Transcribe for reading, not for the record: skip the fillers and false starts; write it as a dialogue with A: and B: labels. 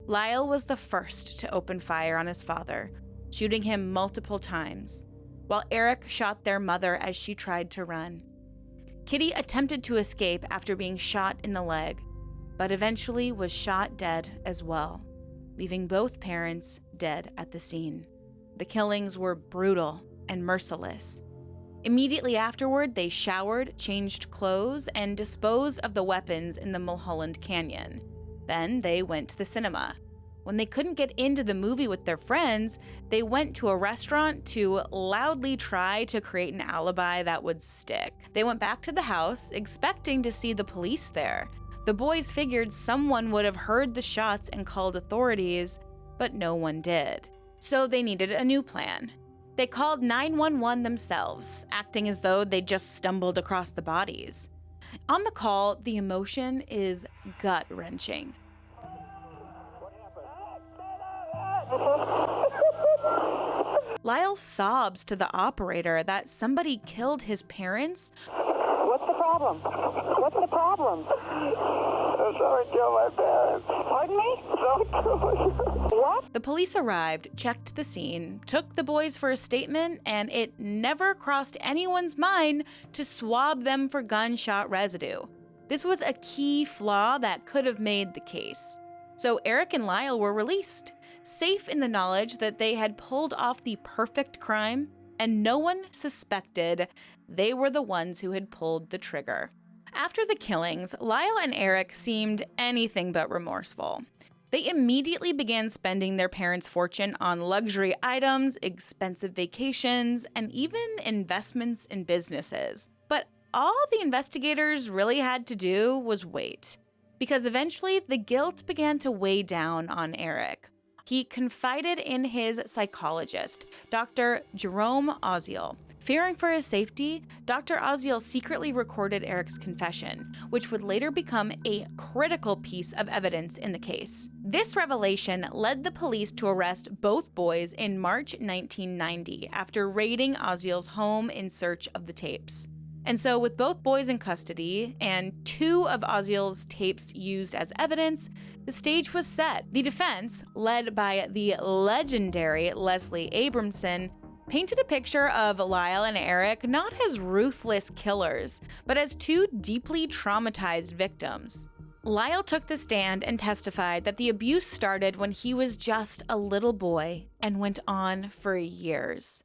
A: Lyle was the first to open fire on his father, shooting him multiple times, while Eric shot their mother as she tried to run. Kitty attempted to escape after being shot in the leg, but eventually was shot dead as well, leaving both parents dead at the scene. The killings were brutal and merciless. Immediately afterward, they showered, changed clothes, and disposed of the weapons in the Mulholland Canyon. Then they went to the cinema. When they couldn't get into the movie with their friends, they went to a restaurant to loudly try to create an alibi that would stick. They went back to the house, expecting to see the police there. The boys figured someone would have heard the shots and called authorities, but no one did. So they needed a new plan. They called 911 themselves, acting as though they just stumbled across the bodies. On the call, the emotion is gut-wrenching. Lyle sobs to the operator that somebody killed his parents.
B: What's the problem? What's the problem?
C: Someone killed my parents.
B: Pardon me?
C: Someone killed my parents.
B: What?
A: The police arrived, checked the scene, took the boys for a statement, and it never crossed anyone's mind to swab them for gunshot residue. This was a key flaw that could have made the case. So Eric and Lyle were released, safe in the knowledge that they had pulled off the perfect crime, and no one suspected they were the ones who had pulled the trigger. After the killings, Lyle and Eric seemed anything but remorseful. They immediately began spending their parents' fortune on luxury items, expensive vacations, and even investments in businesses. But all the investigators really had to do was wait, because eventually the guilt began to weigh down on Eric. He confided in his psychologist, Dr. Jerome Oziel. Fearing for his safety, Dr. Oziel secretly recorded Eric's confession, which would later become a critical piece of evidence in the case. This revelation led the police to arrest both boys in March 1990 after raiding Oziel's home in search of the tapes. And so with both boys in custody and 2 of Oziel's tapes used as evidence, the stage was set. The defense, led by the legendary Leslie Abramson, painted a picture of Lyle and Eric not as ruthless killers, but as 2 deeply traumatized victims. Lyle took the stand and testified that the abuse started when he was just a little boy and went on for years.